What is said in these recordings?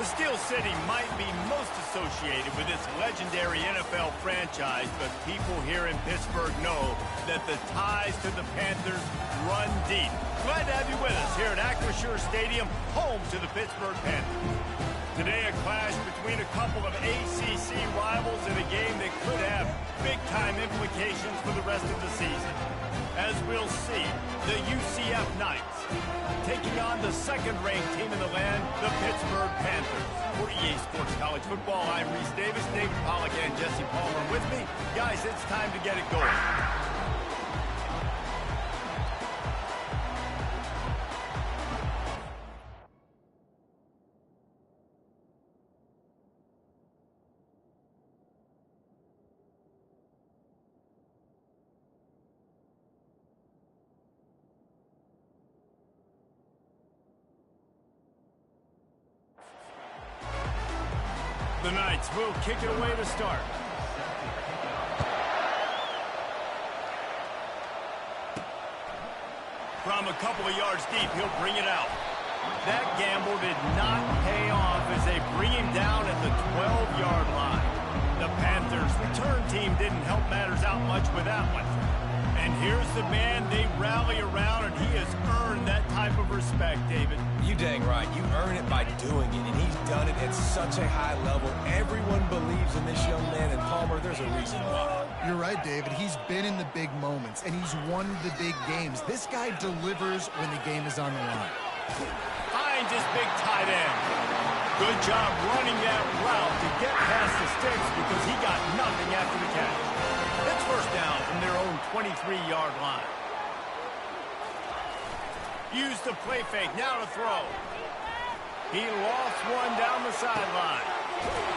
The Steel City might be most associated with this legendary NFL franchise, but people here in Pittsburgh know that the ties to the Panthers run deep. Glad to have you with us here at Acrisure Stadium, home to the Pittsburgh Panthers. Today, a clash between a couple of ACC rivals in a game that could have big-time implications for the rest of the season. As we'll see, the UCF Knights taking on the second-ranked team in the land, the Pittsburgh Panthers. For EA Sports College Football, I'm Reese Davis, David Pollack, and Jesse Palmer with me. Guys, it's time to get it going. The Knights will kick it away to start. From a couple of yards deep, he'll bring it out. That gamble did not pay off as they bring him down at the 12-yard line. The Panthers' return team didn't help matters out much with that one. And here's the man they rally around, and he has earned that type of respect, David. You dang right. You earn it by doing it, and he's done it at such a high level. Everyone believes in this young man, and Palmer, there's a reason why. You're right, David. He's been in the big moments, and he's won the big games. This guy delivers when the game is on the line. Finds his big tight end. Good job running that route to get past the sticks because he got nothing after the catch. It's first down from their own 23-yard line. Use the play fake, now to throw. He lost one down the sideline.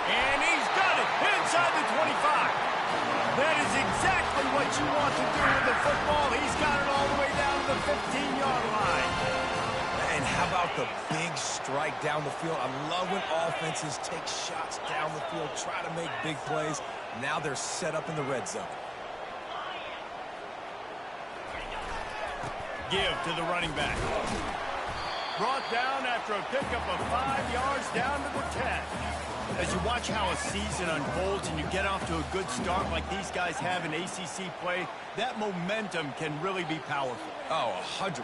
And he's got it inside the 25. That is exactly what you want to do with the football. He's got it all the way down to the 15-yard line. And how about the big strike down the field? I love when offenses take shots down the field, try to make big plays. Now they're set up in the red zone. Give to the running back. Brought down after a pickup of 5 yards down to the 10. As you watch how a season unfolds and you get off to a good start like these guys have in ACC play, that momentum can really be powerful. Oh, 100%.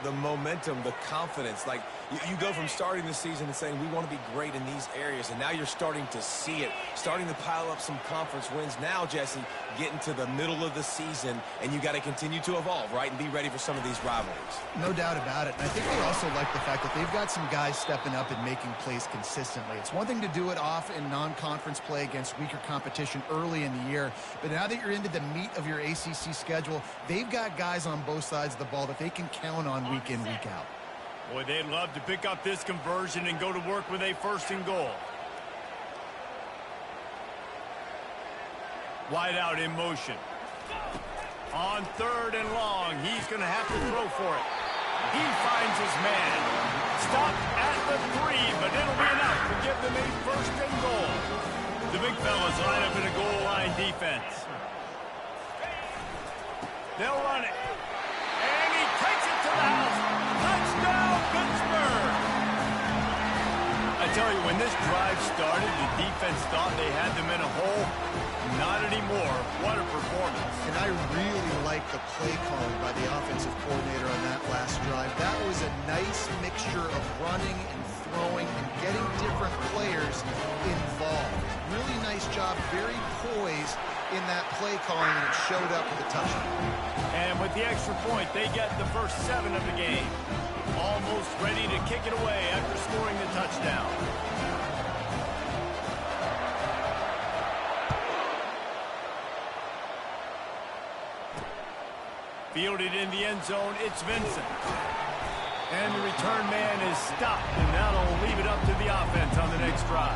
The momentum, the confidence. Like, you go from starting the season and saying, we want to be great in these areas, and now you're starting to see it, starting to pile up some conference wins. Now, Jesse, getting to the middle of the season, and you got to continue to evolve, right, and be ready for some of these rivalries. No doubt about it. And I think they also like the fact that they've got some guys stepping up and making plays consistently. It's one thing to do it off in non-conference play against weaker competition early in the year, but now that you're into the meat of your ACC schedule, they've got guys on both sides of the ball that they can count on week in, week out. Boy, they'd love to pick up this conversion and go to work with a first and goal. Wide out in motion. On third and long, he's going to have to throw for it. He finds his man. Stopped at the 3, but it'll be enough to give them a first and goal. The big fellas line up in a goal line defense. They'll run it. And he takes it to the house. Touchdown, Pittsburgh! I tell you, when this drive started, the defense thought they had them in a hole. Not anymore. What a performance. And I really like the play calling by the offensive coordinator on that last drive. That was a nice mixture of running and throwing and getting different players involved. Really nice job, very poised in that play calling, and it showed up with a touchdown. And with the extra point, they get the first 7 of the game. Almost ready to kick it away after scoring the touchdown. Fielded in the end zone, it's Vincent. And the return man is stopped, and that'll leave it up to the offense on the next drive.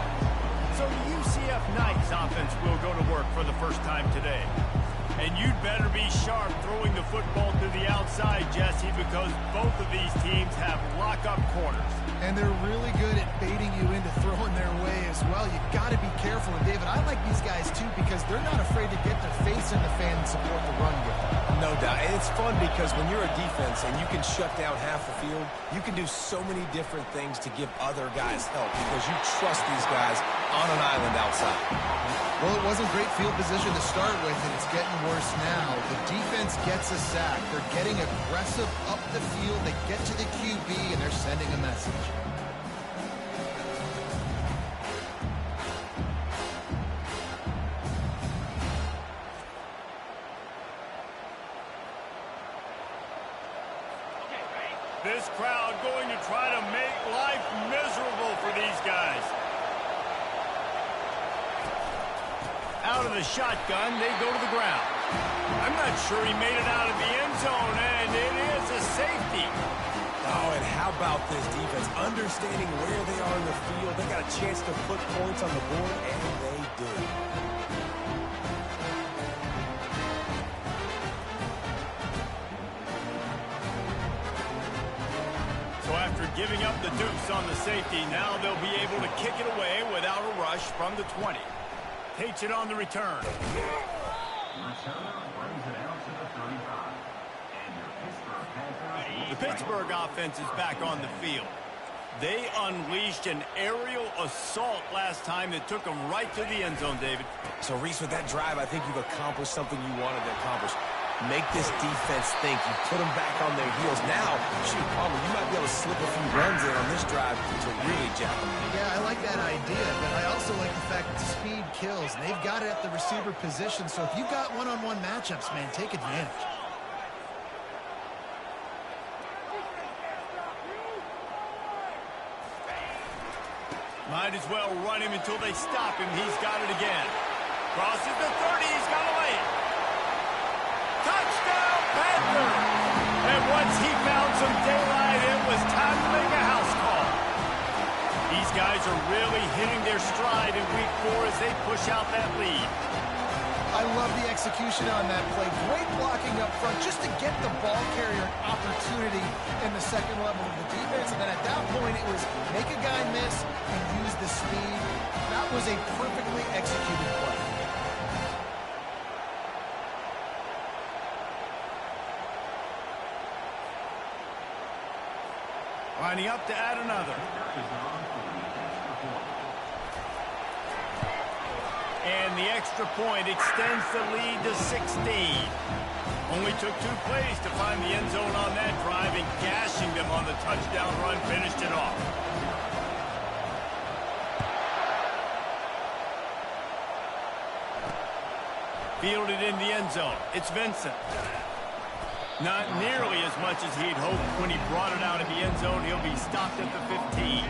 So the UCF Knights offense will go to work for the first time today. And you'd better be sharp throwing the football to the outside, Jesse, because both of these teams have lock-up corners. And they're really good at baiting you into throwing their way as well. You've got to be careful. And, David, I like these guys, too, because they're not afraid to get their face in the fan and support the run game. No doubt. And it's fun because when you're a defense and you can shut down half the field, you can do so many different things to give other guys help because you trust these guys on an island outside. Well, it wasn't great field position to start with, and it's getting worse now. The defense gets a sack. They're getting aggressive up the field. They get to the QB, and they're sending a message. This crowd going to try to make life miserable for these guys. Out of the shotgun, they go to the ground. I'm not sure he made it out of the end zone, and it is a safety. Oh, and how about this defense? Understanding where they are in the field. They got a chance to put points on the board, and they did. So after giving up the deuce on the safety, now they'll be able to kick it away without a rush from the 20. Takes it on the return. The Pittsburgh offense is back on the field. They unleashed an aerial assault last time that took them right to the end zone, David. So, Reese, with that drive, I think you've accomplished something you wanted to accomplish. Make this defense think. You put them back on their heels. Now, shoot, Palmer, you might be able to slip a few runs in on this drive to really jack them. Yeah, I like that idea, but I also like the fact that speed kills, and they've got it at the receiver position. So if you've got one-on-one matchups, man, take advantage. Might as well run him until they stop him. He's got it again. Crosses the 30. He's got to lay it. Touchdown, Panther! And once he found some daylight, it was time to make a house call. These guys are really hitting their stride in week 4 as they push out that lead. I love the execution on that play. Great blocking up front just to get the ball carrier an opportunity in the second level of the defense. And then at that point, it was make a guy miss and use the speed. That was a perfectly executed play. Lining up to add another. And the extra point extends the lead to 16. Only took 2 plays to find the end zone on that drive, and gashing them on the touchdown run finished it off. Fielded in the end zone. It's Vincent. Not nearly as much as he'd hoped when he brought it out of the end zone. He'll be stopped at the 15.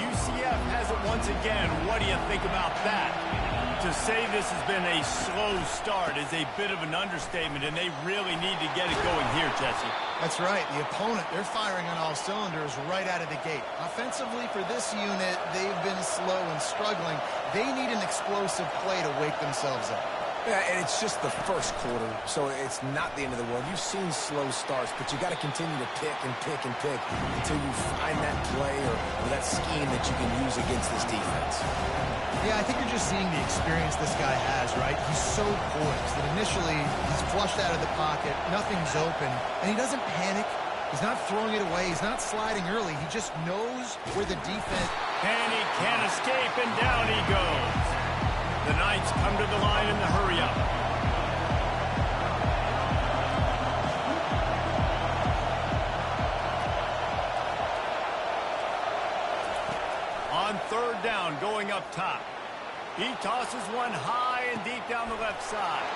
UCF has it once again. What do you think about that? To say this has been a slow start is a bit of an understatement, and they really need to get it going here, Jesse. That's right. The opponent, they're firing on all cylinders right out of the gate. Offensively for this unit, they've been slow and struggling. They need an explosive play to wake themselves up. Yeah, and it's just the first quarter, so it's not the end of the world. You've seen slow starts, but you got to continue to pick and pick and pick until you find that play or that scheme that you can use against this defense. Yeah, I think you're just seeing the experience this guy has, right? He's so poised that initially he's flushed out of the pocket, nothing's open, and he doesn't panic. He's not throwing it away. He's not sliding early. He just knows where the defense... And he can't escape, and down he goes. The Knights come to the line in the hurry-up. On 3rd down, going up top. He tosses one high and deep down the left side.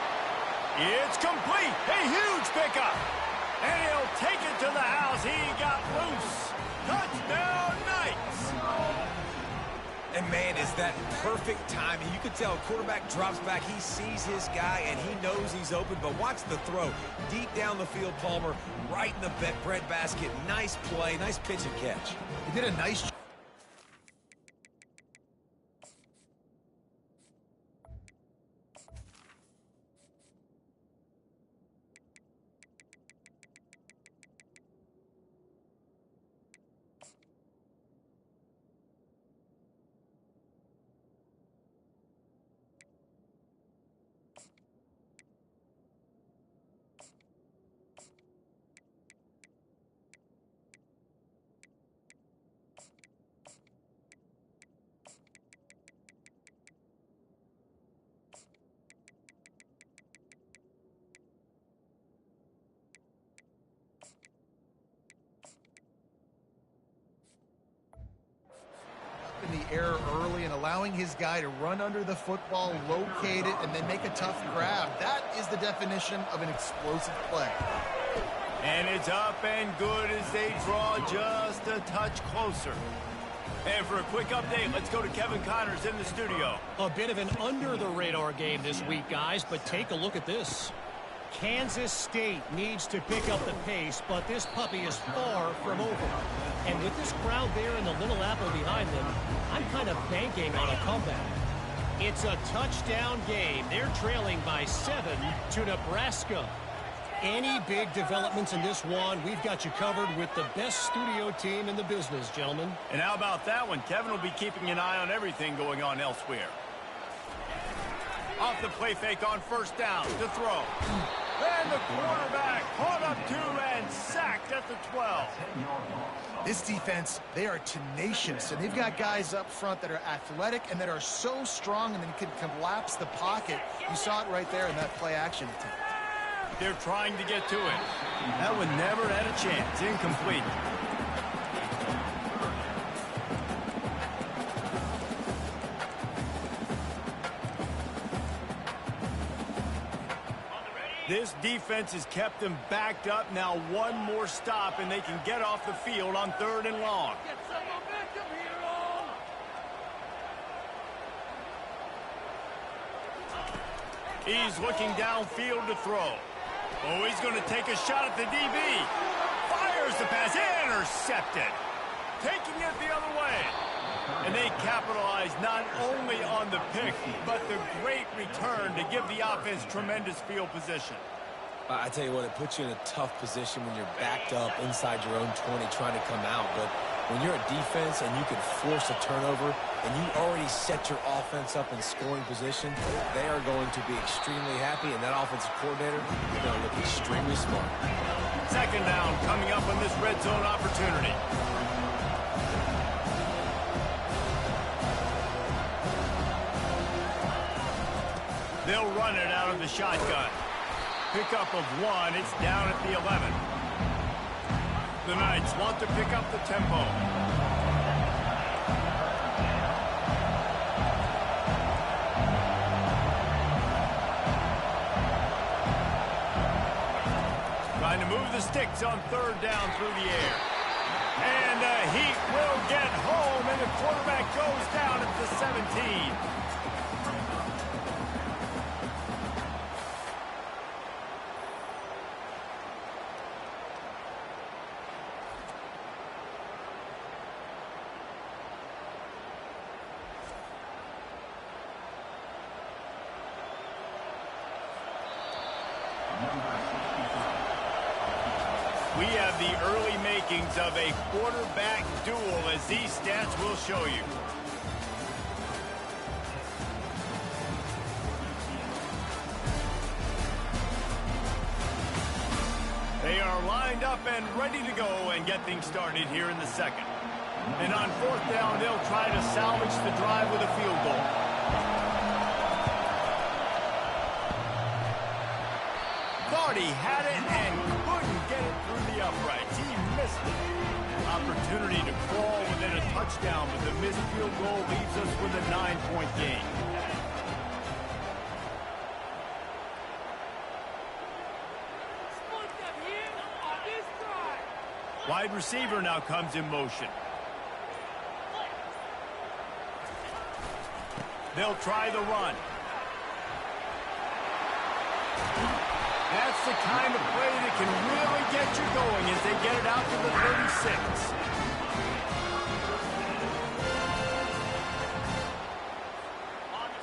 It's complete. A huge pickup. And he'll take it to the house. He got loose. Touchdown, Knights. And, man, is that perfect timing. You could tell quarterback drops back. He sees his guy, and he knows he's open. But watch the throw. Deep down the field, Palmer, right in the bread basket. Nice play, nice pitch and catch. He did a nice job. error early and allowing his guy to run under the football, locate it, and then make a tough grab. That is the definition of an explosive play. And it's up and good as they draw just a touch closer. And for a quick update, let's go to Kevin Connors in the studio. A bit of an under-the-radar game this week, guys, but take a look at this. Kansas State needs to pick up the pace, but this puppy is far from over. And with this crowd there and the Little Apple behind them, I'm kind of banking on a comeback. It's a touchdown game. They're trailing by 7 to Nebraska. Any big developments in this one, we've got you covered with the best studio team in the business, gentlemen. And how about that one? Kevin will be keeping an eye on everything going on elsewhere. Off the play fake on first down to throw. And the quarterback caught up to and sacked at the 12. This defense, they are tenacious, and they've got guys up front that are athletic and that are so strong and then can collapse the pocket. You saw it right there in that play action attempt. They're trying to get to it. That one never had a chance. Incomplete. This defense has them backed up. Now one more stop, and they can get off the field on 3rd and long. Get some momentum here, all. He's looking downfield to throw. Oh, he's going to take a shot at the DB. Fires the pass. Intercepted. Taking it the other way. And they capitalize not only on the pick, but the great return to give the offense tremendous field position. I tell you what, it puts you in a tough position when you're backed up inside your own 20 trying to come out. But when you're a defense and you can force a turnover and you already set your offense up in scoring position, they are going to be extremely happy, and that offensive coordinator is going to look extremely smart. 2nd down coming up on this red zone opportunity. They'll run it out of the shotgun. Pickup of 1. It's down at the 11. The Knights want to pick up the tempo. Trying to move the sticks on 3rd down through the air. And the Heat will get home, and the quarterback goes down at the 17. We have the early makings of a quarterback duel, as these stats will show you. They are lined up and ready to go and get things started here in the 2nd. And on 4th down, they'll try to salvage the drive with a field goal. Thought he had it and couldn't get it through the uprights. He missed it. Opportunity to crawl within a touchdown, but the missed field goal leaves us with a 9-point game. Split them here on this drive. Wide receiver now comes in motion. They'll try the run. That's the kind of play that can really get you going as they get it out to the 36.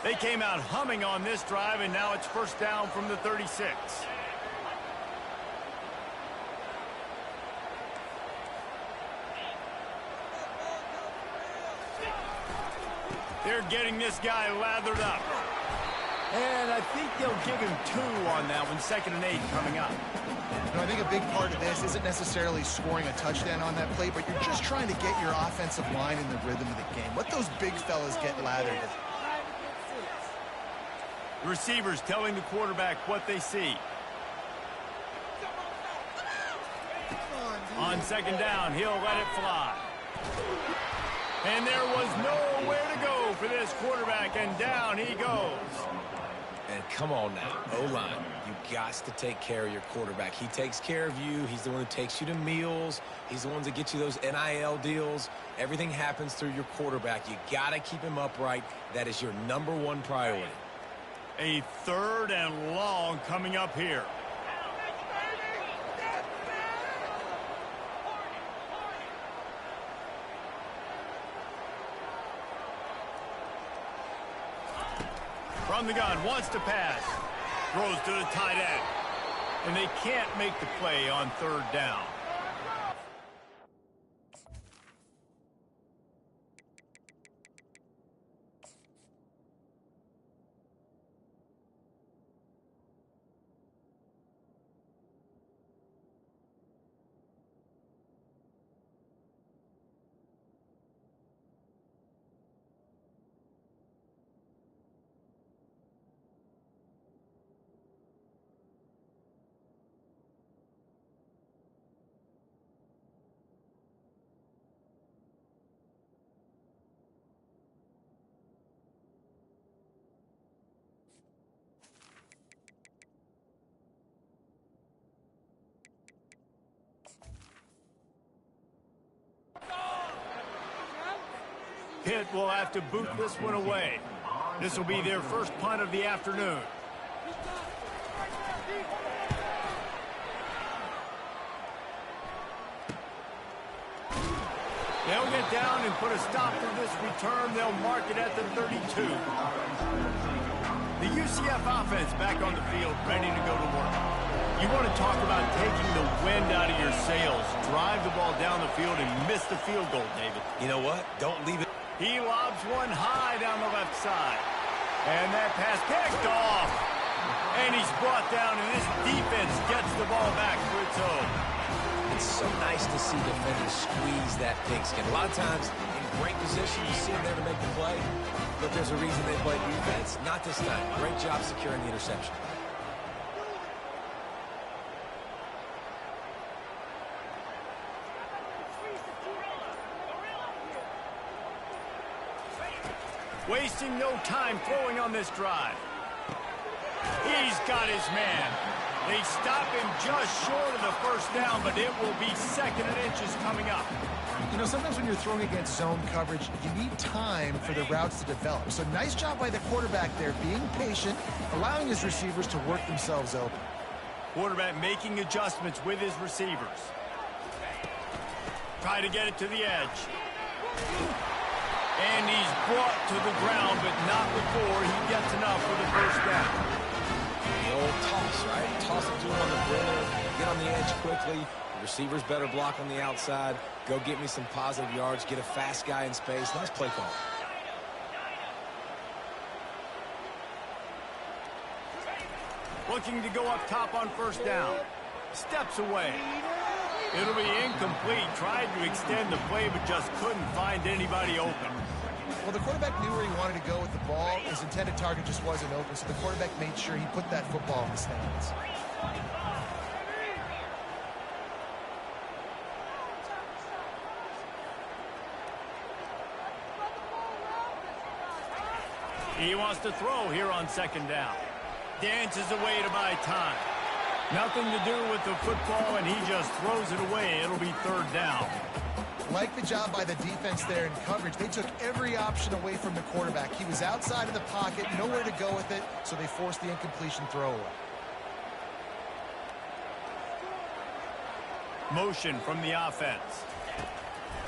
They came out humming on this drive, and now it's 1st down from the 36. They're getting this guy lathered up. And I think they'll give him 2 on that one. 2nd and 8 coming up. You know, I think a big part of this isn't necessarily scoring a touchdown on that play, but you're just trying to get your offensive line in the rhythm of the game. Let those big fellas get lathered. The receivers telling the quarterback what they see. On 2nd down, he'll let it fly. And there was nowhere to go for this quarterback, and down he goes. And come on now, O-line, you got to take care of your quarterback. He takes care of you. He's the one who takes you to meals. He's the one that gets you those NIL deals. Everything happens through your quarterback. You got to keep him upright. That is your #1 priority. A 3rd and long coming up here. From the gun, wants to pass. Throws to the tight end. And they can't make the play on 3rd down. Pitt will have to boot this one away. This will be their first punt of the afternoon. They'll get down and put a stop to this return. They'll mark it at the 32. The UCF offense back on the field, ready to go to work. You want to talk about taking the wind out of your sails. Drive the ball down the field and miss the field goal, David. You know what? Don't leave it. He lobs one high down the left side. And that pass picked off. And he's brought down, and this defense gets the ball back for its own. It's so nice to see defenders squeeze that pigskin. A lot of times, in great position, you see them there to make the play. But there's a reason they play defense. Not this time. Great job securing the interception. Wasting no time throwing on this drive. He's got his man. They stop him just short of the first down, but it will be 2nd and inches coming up. You know, sometimes when you're throwing against zone coverage, you need time for the routes to develop. So nice job by the quarterback there, being patient, allowing his receivers to work themselves open. Quarterback making adjustments with his receivers. Try to get it to the edge. And he's brought to the ground, but not before he gets enough for the first down. The old toss, right? Toss it to him on the perimeter, get on the edge quickly. The receivers better block on the outside. Go get me some positive yards, get a fast guy in space. Nice play call. Looking to go up top on first down. Steps away. It'll be incomplete. Tried to extend the play, but just couldn't find anybody open. Well, the quarterback knew where he wanted to go with the ball. His intended target just wasn't open, so the quarterback made sure he put that football in the stands. He wants to throw here on 2nd down. Dances away to buy time. Nothing to do with the football, and he just throws it away. It'll be 3rd down. Like the job by the defense there in coverage. They took every option away from the quarterback. He was outside of the pocket, nowhere to go with it, so they forced the incompletion throw away. Motion from the offense.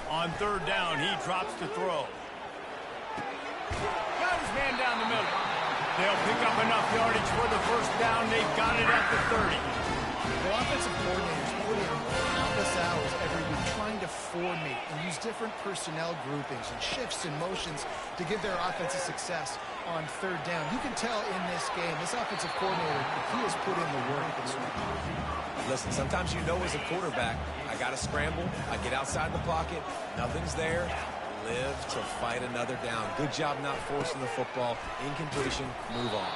On 3rd down, he drops to throw. Got his man down the middle. They'll pick up enough yardage for the first down. They've got it at the 30. Well, offensive coordinators put in countless hours every week trying to formate and use different personnel groupings and shifts and motions to give their offensive success on 3rd down. You can tell in this game, this offensive coordinator, he has put in the work this week. Listen, sometimes you know as a quarterback, I got to scramble, I get outside the pocket, nothing's there. Live to fight another down. Good job not forcing the football. Incompletion, move on.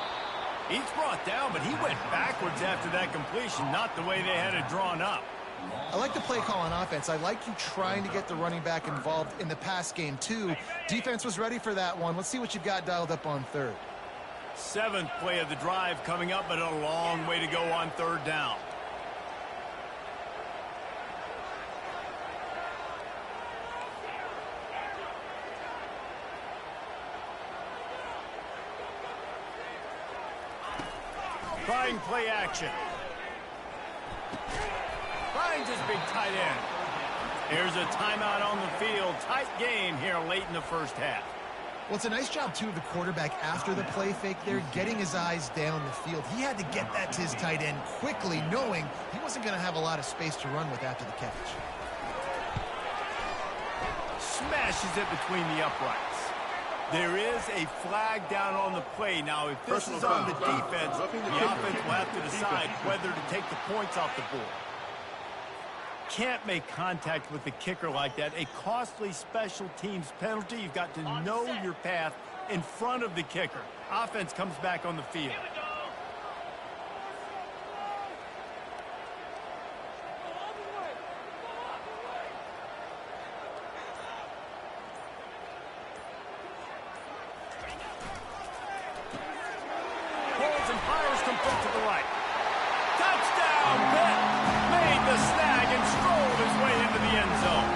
He's brought down, but he went backwards after that completion, not the way they had it drawn up. I like the play call on offense. I like you trying to get the running back involved in the pass game, too. Defense was ready for that one. Let's see what you've got dialed up on third. 7th play of the drive coming up, but a long way to go on 3rd down. Trying play action. Finds his big tight end. Here's a timeout on the field. Tight game here late in the first half. Well, it's a nice job, too, of the quarterback after the play fake there, getting his eyes down the field. He had to get that to his tight end quickly, knowing he wasn't going to have a lot of space to run with after the catch. Smashes it between the uprights. There is a flag down on the play. Now, if this is on the defense, the offense will have to decide whether to take the points off the board. Can't make contact with the kicker like that. A costly special teams penalty. You've got to know your path in front of the kicker. Offense comes back on the field. Pulls and fires complete to the right. Touchdown, Pitt! Made the snag and strolled his way into the end zone.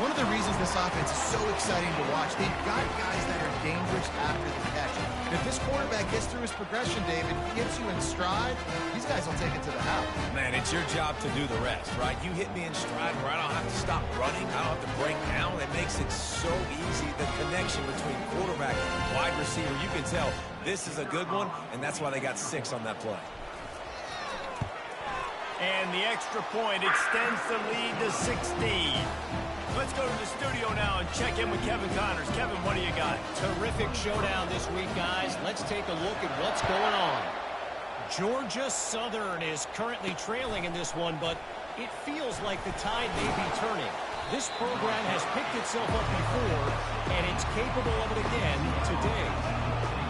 One of the reasons this offense is so exciting to watch, they've got guys that are dangerous after the catch. And if this quarterback gets through his progression, David, gets you in stride, these guys will take it to the house. Man, it's your job to do the rest, right? You hit me in stride where I don't have to stop running. I don't have to break down. It makes it so easy, the connection between quarterback and wide receiver. You can tell this is a good one, and that's why they got 6 on that play. And the extra point extends the lead to 16. Let's go to the studio now and check in with Kevin Connors. Kevin, what do you got? Terrific showdown this week, guys. Let's take a look at what's going on. Georgia Southern is currently trailing in this one, but it feels like the tide may be turning. This program has picked itself up before, and it's capable of it again today.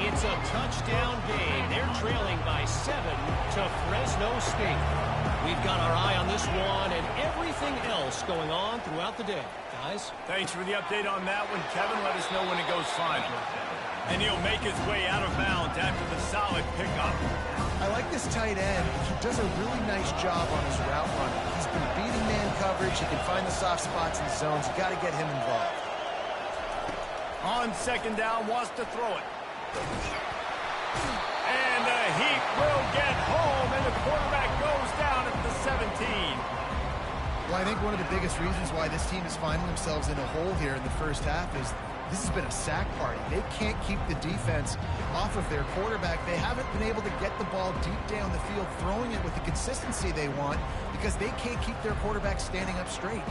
It's a touchdown game. They're trailing by 7 to Fresno State. We've got our eye on this one and everything else going on throughout the day. Guys? Thanks for the update on that one, Kevin. Let us know when it goes final. And he'll make his way out of bounds after the solid pickup. I like this tight end. He does a really nice job on his route running. He's been beating man coverage. He can find the soft spots in the zones. You got to get him involved. On 2nd down, wants to throw it. And the heat will get home, and the quarterback goes down at the 17. Well, I think one of the biggest reasons why this team is finding themselves in a hole here in the first half is this has been a sack party. They can't keep the defense off of their quarterback. They haven't been able to get the ball deep down the field, throwing it with the consistency they want because they can't keep their quarterback standing up straight.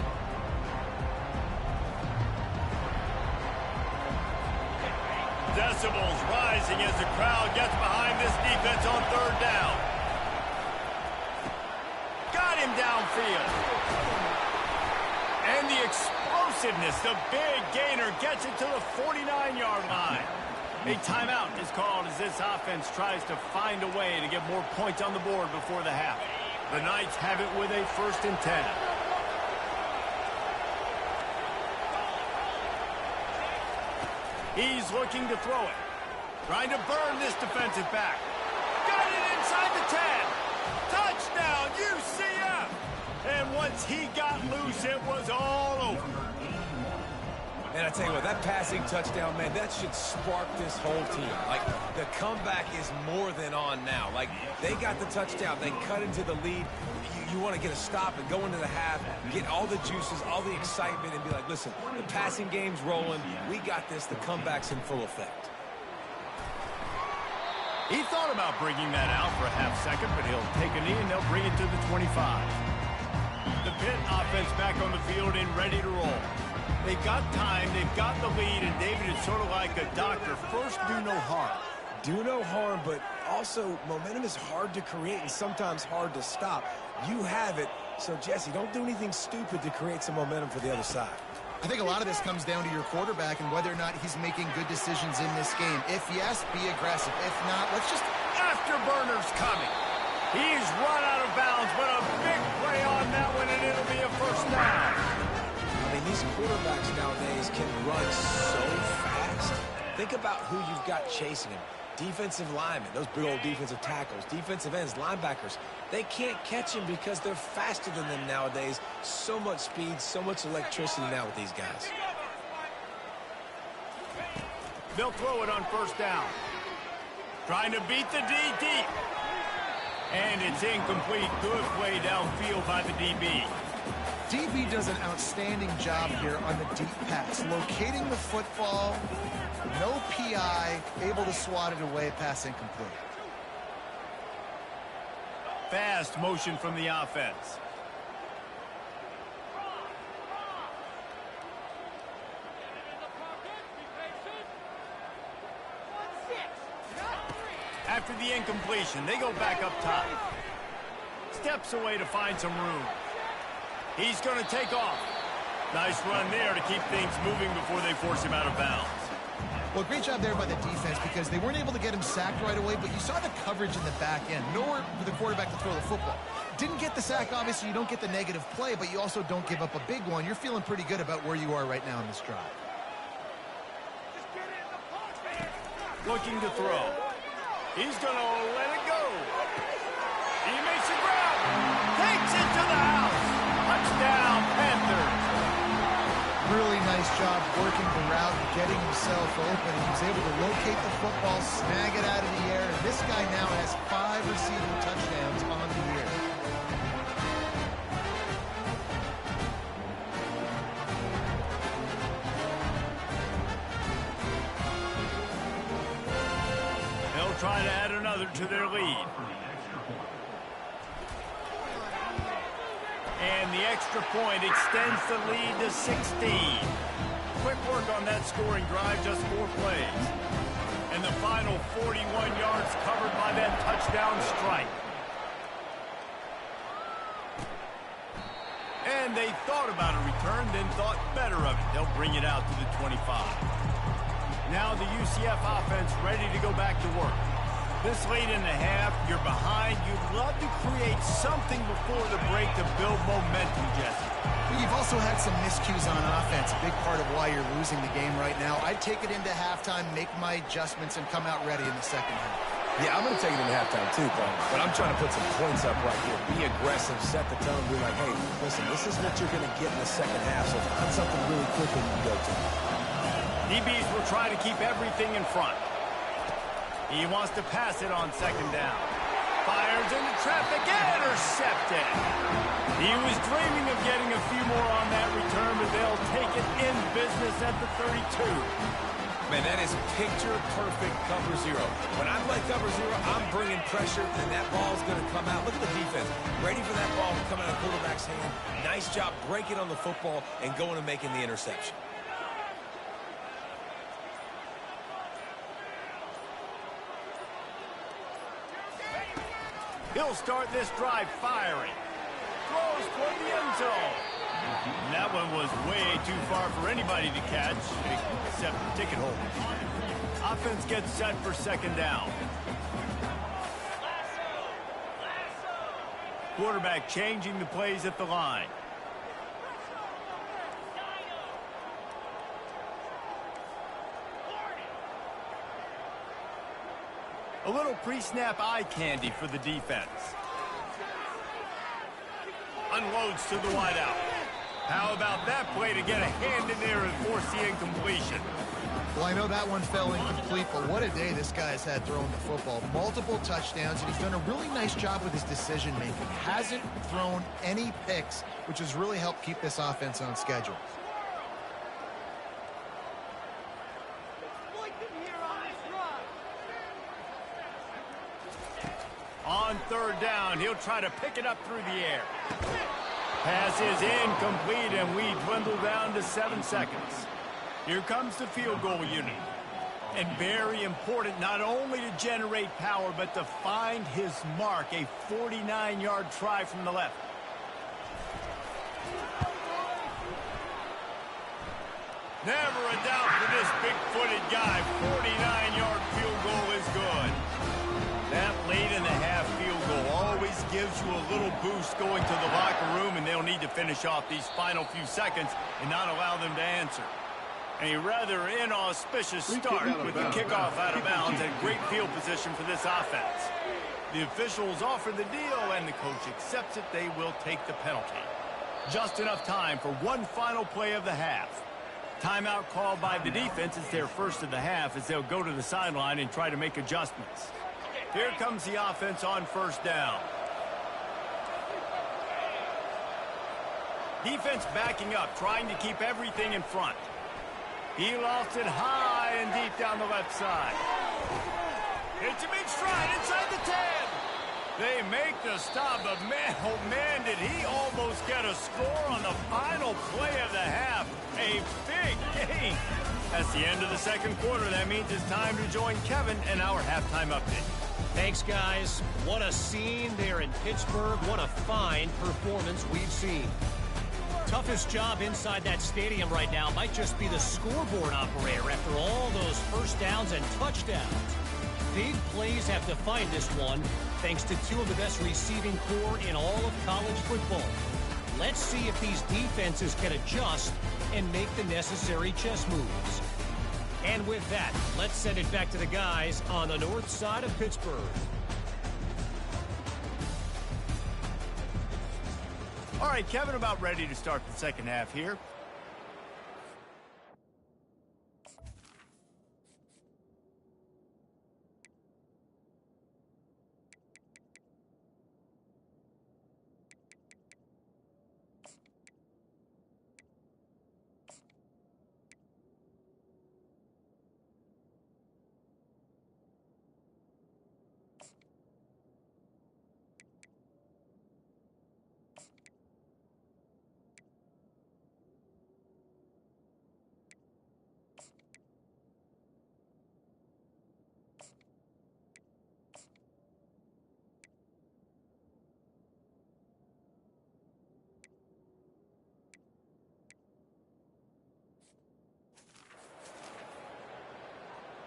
Decibels rising as the crowd gets behind this defense on 3rd down. Got him downfield. And the explosiveness, the big gainer gets it to the 49-yard line. A timeout is called as this offense tries to find a way to get more points on the board before the half. The Knights have it with a 1st and 10. He's looking to throw it. Trying to burn this defensive back. Got it inside the 10. Touchdown, UCF! And once he got loose, it was all over. And I tell you what, that passing touchdown, man, that should spark this whole team. Like, the comeback is more than on now. Like, they got the touchdown. They cut into the lead. You want to get a stop and go into the half, get all the juices, all the excitement, and be like, listen, the passing game's rolling. We got this. The comeback's in full effect. He thought about bringing that out for a half second, but he'll take a knee and they'll bring it to the 25. The Pitt offense back on the field and ready to roll. They've got time, they've got the lead, and David is sort of like a doctor. First, do no harm. Do no harm, but also momentum is hard to create and sometimes hard to stop. You have it, so Jesse, don't do anything stupid to create some momentum for the other side. I think a lot of this comes down to your quarterback and whether or not he's making good decisions in this game. If yes, be aggressive. If not, let's just... Afterburners coming. He's run out of bounds, but a big play on that one, and it'll be a first down. I mean, these quarterbacks nowadays can run so fast. Think about who you've got chasing him. Defensive linemen, those big old defensive tackles, defensive ends, linebackers. They can't catch him because they're faster than them nowadays. So much speed, so much electricity now with these guys. They'll throw it on first down. Trying to beat the D deep. And it's incomplete. Good play downfield by the DB. DB does an outstanding job here on the deep pass. Locating the football, no PI, able to swat it away, pass incomplete. Fast motion from the offense. After the incompletion, they go back up top. Steps away to find some room. He's going to take off. Nice run there to keep things moving before they force him out of bounds. Well, great job there by the defense because they weren't able to get him sacked right away, but you saw the coverage in the back end. Nowhere for the quarterback to throw the football. Didn't get the sack, obviously. You don't get the negative play, but you also don't give up a big one. You're feeling pretty good about where you are right now in this drive. Looking to throw. He's going to let it go. He makes a grab. Takes it to the house. Touchdown, Panthers. Really nice job working the route, getting himself open. He was able to locate the football, snag it out of the air, and this guy now has 5 receiving touchdowns on the year. They'll try to add another to their lead. And the extra point extends the lead to 16. Quick work on that scoring drive, just 4 plays. And the final 41 yards covered by that touchdown strike. And they thought about a return, then thought better of it. They'll bring it out to the 25. Now the UCF offense ready to go back to work. This late in the half, you're behind. You'd love to create something before the break to build momentum, Jesse. You've also had some miscues on offense, a big part of why you're losing the game right now. I'd take it into halftime, make my adjustments, and come out ready in the second half. Yeah, I'm going to take it into halftime too, but I'm trying to put some points up right here. Be aggressive, set the tone, be like, hey, listen, this is what you're going to get in the second half, so find something really quick that you can go to. DBs will try to keep everything in front. He wants to pass it on second down. Fires into traffic, intercepted. He was dreaming of getting a few more on that return, but they'll take it in business at the 32. Man, that is picture-perfect cover zero. When I play cover zero, I'm bringing pressure, and that ball's going to come out. Look at the defense. Ready for that ball to come out of the quarterback's hand. Nice job breaking on the football and going and making the interception. He'll start this drive firing. Throws toward the end zone. And that one was way too far for anybody to catch, except the ticket holder. Offense gets set for second down. Quarterback changing the plays at the line. A little pre-snap eye candy for the defense. Unloads to the wideout. How about that play to get a hand in there and force the incompletion? Well, I know that one fell incomplete, but what a day this guy has had throwing the football. Multiple touchdowns, and he's done a really nice job with his decision-making. Hasn't thrown any picks, which has really helped keep this offense on schedule. On third down, he'll try to pick it up through the air. Pass is incomplete, and we dwindle down to 7 seconds. Here comes the field goal unit. And very important not only to generate power, but to find his mark, a 49-yard try from the left. Never a doubt for this big-footed guy. 49-yard field goal is good. That late in the half field goal always little boost going to the locker room, and they'll need to finish off these final few seconds and not allow them to answer. A rather inauspicious start with the kickoff out of bounds and great field position for this offense. The officials offer the deal, and the coach accepts it. They will take the penalty. Just enough time for one final play of the half. Timeout called by the defense. It's their first of the half as they'll go to the sideline and try to make adjustments. Here comes the offense on first down. Defense backing up, trying to keep everything in front. He lost it high and deep down the left side. It's a big stride inside the 10. They make the stop, but man, oh man, did he almost get a score on the final play of the half. A big game. That's the end of the second quarter. That means it's time to join Kevin in our halftime update. Thanks, guys. What a scene there in Pittsburgh. What a fine performance we've seen. Toughest job inside that stadium right now might just be the scoreboard operator after all those first downs and touchdowns. Big plays have defined this one, thanks to two of the best receiving corps in all of college football. Let's see if these defenses can adjust and make the necessary chess moves. And with that, let's send it back to the guys on the north side of Pittsburgh. All right, Kevin, about ready to start the second half here.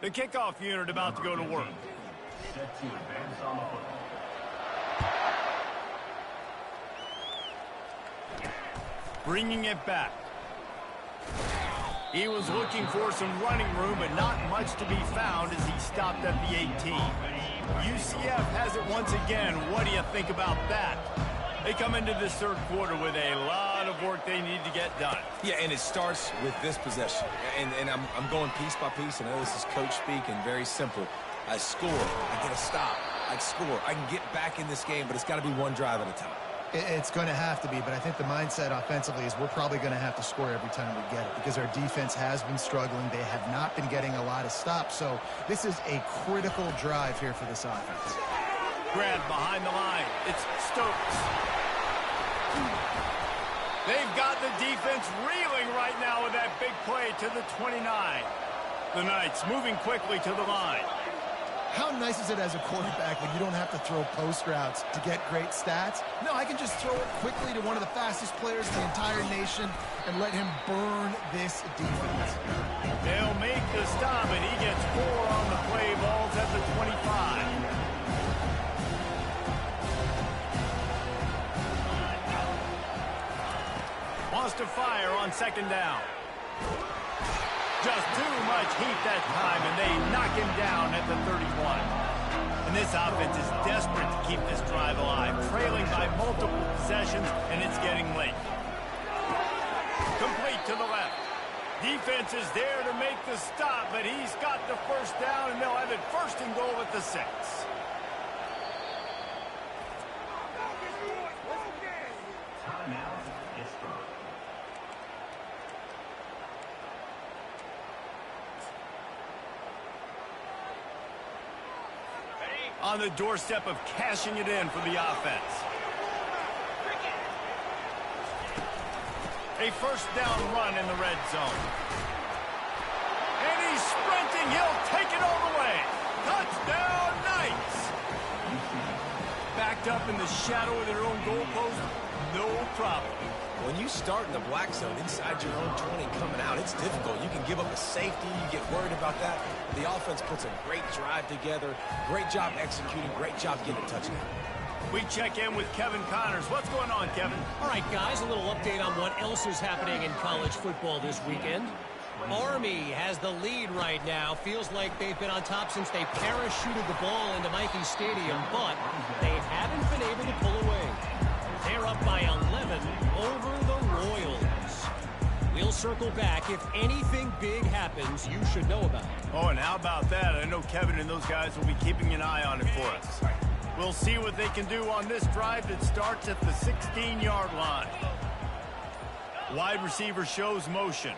The kickoff unit about to go to work. Set to advance on the football. Bringing it back. He was looking for some running room, but not much to be found as he stopped at the 18. UCF has it once again. What do you think about that? They come into this third quarter with a lot of work they need to get done. Yeah, and it starts with this possession. And I'm going piece by piece. I know this is coach speak and very simple. I score, I get a stop, I score. I can get back in this game, but it's got to be one drive at a time. It's going to have to be, but I think the mindset offensively is we're probably going to have to score every time we get it because our defense has been struggling. They have not been getting a lot of stops, so this is a critical drive here for this offense. Grab behind the line. It's Stokes. They've got the defense reeling right now with that big play to the 29. The Knights moving quickly to the line. How nice is it as a quarterback when you don't have to throw post routes to get great stats? No, I can just throw it quickly to one of the fastest players in the entire nation and let him burn this defense. They'll make the stop, and he gets 4 on the play. Ball's at the 25. Wants to fire on second down. Just too much heat that time, and they knock him down at the 31. And this offense is desperate to keep this drive alive, trailing by multiple possessions, and it's getting late. Complete to the left. Defense is there to make the stop, but he's got the first down, and they'll have it first and goal at the 6. Timeout, Pittsburgh. On the doorstep of cashing it in for the offense. A first down run in the red zone. And he's sprinting. He'll take it all the way. Touchdown, Knights. Backed up in the shadow of their own goalpost, no problem. When you start in the black zone inside your own 20 coming out, it's difficult. You can give up a safety. You get worried about that. The offense puts a great drive together. Great job executing. Great job getting a touchdown. We check in with Kevin Connors. What's going on, Kevin? All right, guys, a little update on what else is happening in college football this weekend. Army has the lead right now. Feels like they've been on top since they parachuted the ball into Michie Stadium, but they haven't been able to pull away. They're up by 11 over the Royals. We'll circle back. If anything big happens, you should know about it. Oh, and how about that? I know Kevin and those guys will be keeping an eye on it for us. We'll see what they can do on this drive that starts at the 16-yard line. Wide receiver shows motion.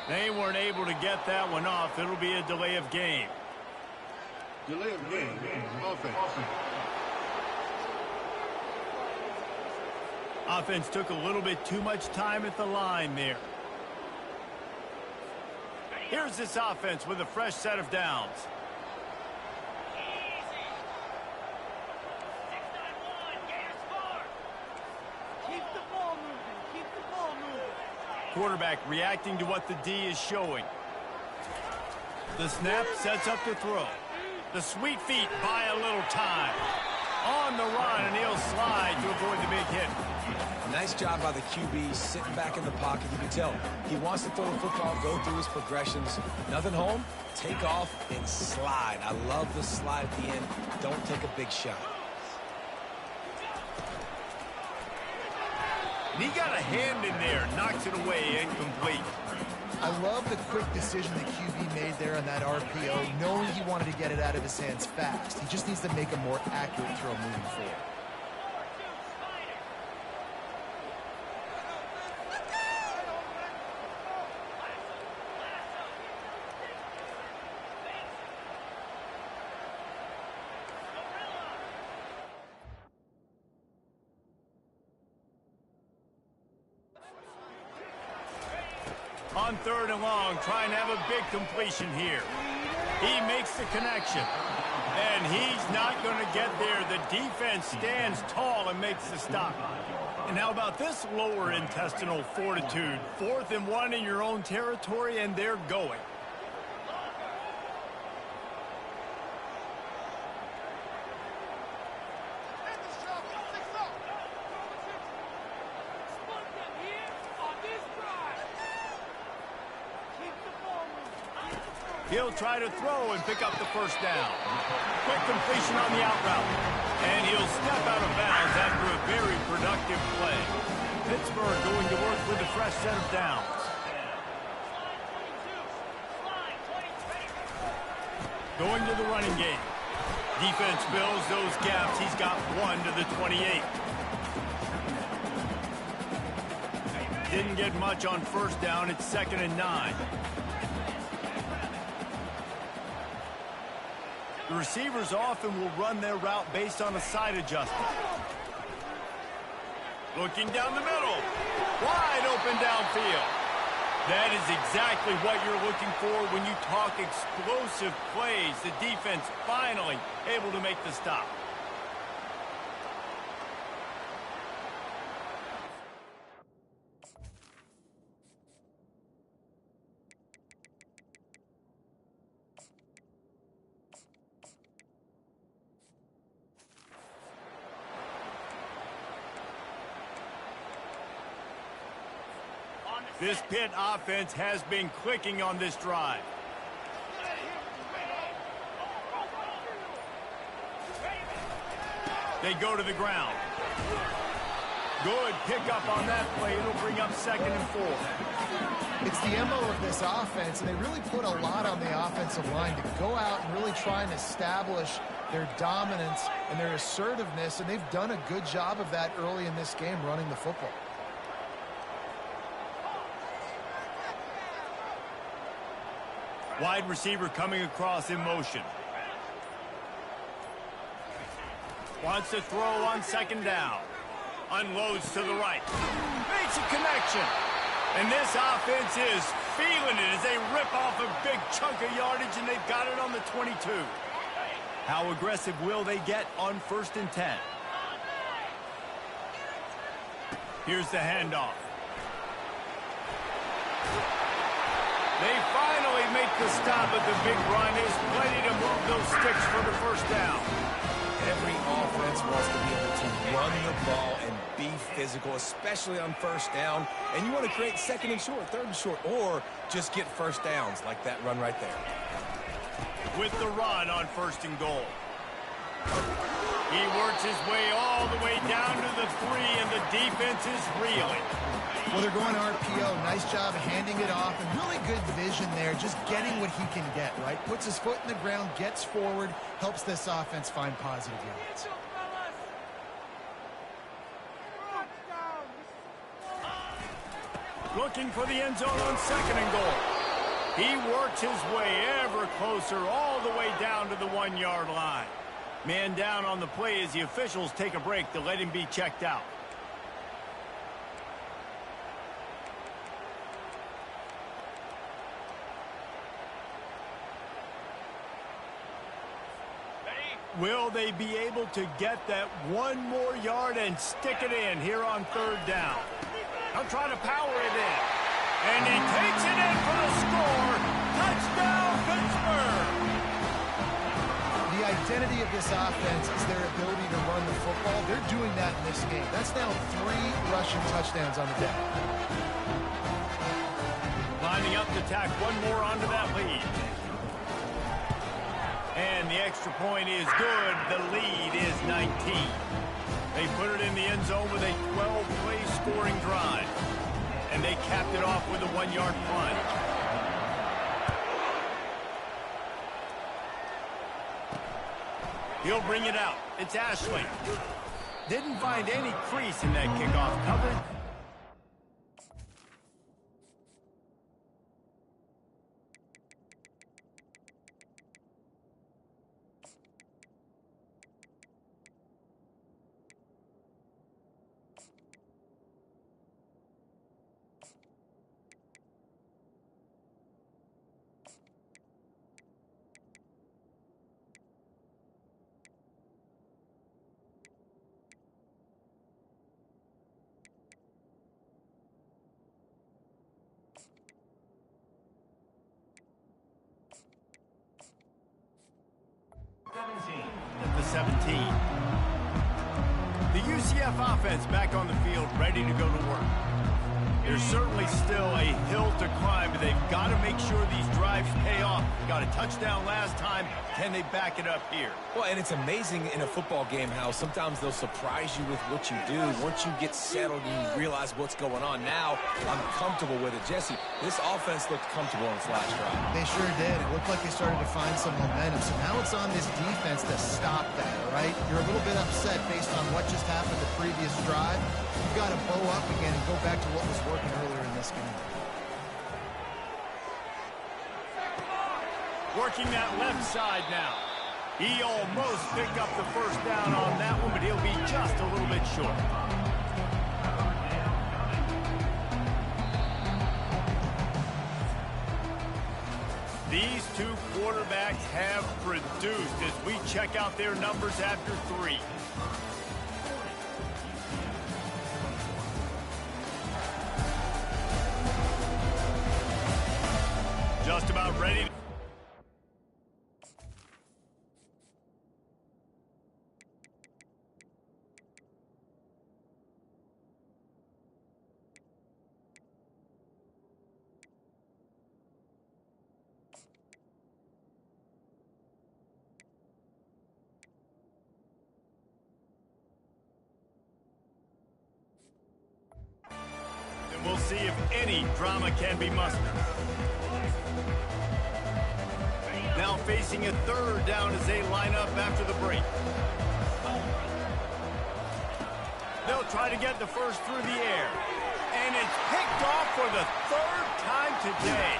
They weren't able to get that one off. It'll be a delay of game. Delay of game. Offense. Offense took a little bit too much time at the line there. Here's this offense with a fresh set of downs. Keep the ball moving. Keep the ball moving. Quarterback reacting to what the D is showing. The snap sets up the throw. The sweet feet buy a little time. On the run, and he'll slide to avoid the big hit. Nice job by the QB, sitting back in the pocket. You can tell he wants to throw the football, go through his progressions. Nothing home, take off, and slide. I love the slide at the end. Don't take a big shot. And he got a hand in there, knocks it away, incomplete. I love the quick decision the QB made there on that RPO, knowing he wanted to get it out of his hands fast. He just needs to make a more accurate throw moving forward. On 3rd and long, trying to have a big completion here. He makes the connection. And he's not going to get there. The defense stands tall and makes the stop. And how about this lower intestinal fortitude? 4th and 1 in your own territory, and they're going. He'll try to throw and pick up the first down. Quick completion on the out route. And he'll step out of bounds after a very productive play. Pittsburgh going to work with a fresh set of downs. Going to the running game. Defense fills those gaps. He's got one to the 28. Didn't get much on first down. It's 2nd and 9. The receivers often will run their route based on a side adjustment. Looking down the middle. Wide open downfield. That is exactly what you're looking for when you talk explosive plays. The defense finally able to make the stop. This Pitt offense has been clicking on this drive. They go to the ground. Good pickup on that play. It'll bring up 2nd and 4. It's the MO of this offense, and they really put a lot on the offensive line to go out and really try and establish their dominance and their assertiveness, and they've done a good job of that early in this game running the football. Wide receiver coming across in motion. Wants to throw on 2nd down. Unloads to the right. Makes a connection. And this offense is feeling it as they rip off a big chunk of yardage, and they've got it on the 22. How aggressive will they get on 1st and 10? Here's the handoff. They finally make the stop, but the big run is plenty to move those sticks for the first down. Every offense wants to be able to run the ball and be physical, especially on first down. And you want to create second and short, third and short, or just get first downs like that run right there. With the run on first and goal. He works his way all the way down to the 3, and the defense is reeling. Well, they're going RPO. Nice job handing it off, and really good vision there, just getting what he can get, right? Puts his foot in the ground, gets forward, helps this offense find positive yards. Looking for the end zone on second and goal. He works his way ever closer all the way down to the 1-yard line. Man down on the play as the officials take a break to let him be checked out. Will they be able to get that one more yard and stick it in here on third down? They'll try to power it in. And he takes it in for the score. Touchdown, Pittsburgh! The identity of this offense is their ability to run the football. They're doing that in this game. That's now 3 rushing touchdowns on the day. Lining up to tack one more onto that lead. And the extra point is good. The lead is 19. They put it in the end zone with a 12-play scoring drive. And they capped it off with a 1-yard plunge. He'll bring it out. It's Ashley. Didn't find any crease in that kickoff coverage. At the 17. The UCF offense back on the field, ready to go to work. There's certainly still a hill to climb, but they've got to make sure these drives pay off. Got a touchdown last time. Can they back it up here? Well, and it's amazing in a football game how sometimes they'll surprise you with what you do. Once you get settled and you realize what's going on, now I'm comfortable with it. Jesse, this offense looked comfortable on its last drive. They sure did. It looked like they started to find some momentum. So now it's on this defense to stop that, all right? You're a little bit upset based on what just happened the previous drive. You've got to bow up again and go back to what was working earlier in this game. Working that left side now. He almost picked up the first down on that one, but he'll be just a little bit short. These two quarterbacks have produced as we check out their numbers after 3. Just about ready to... And we'll see if any drama can be mustered. Now facing a third down as they line up after the break. They'll try to get the first through the air. And it's picked off for the 3rd time today.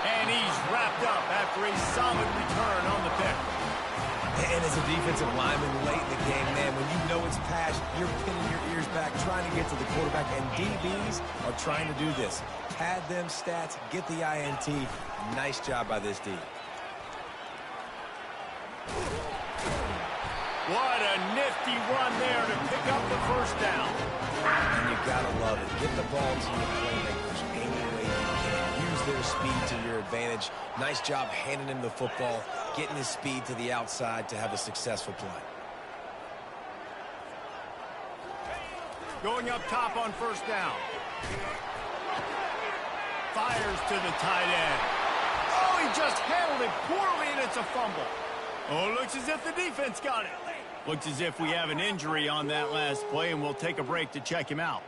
And he's wrapped up after a solid return on the pick. And as a defensive lineman late in the game, man, when you know it's passed, you're pinning your ears back, trying to get to the quarterback. And DBs are trying to do this. Pad them stats, get the INT. Nice job by this D. What a nifty run there to pick up the first down. And you gotta love it. Get the ball to your playmakers any way you can. Use their speed to your advantage. Nice job handing him the football, getting his speed to the outside to have a successful play. Going up top on first down. Fires to the tight end. Oh, he just handled it poorly, and it's a fumble. Oh, it looks as if the defense got it. Looks as if we have an injury on that last play, and we'll take a break to check him out.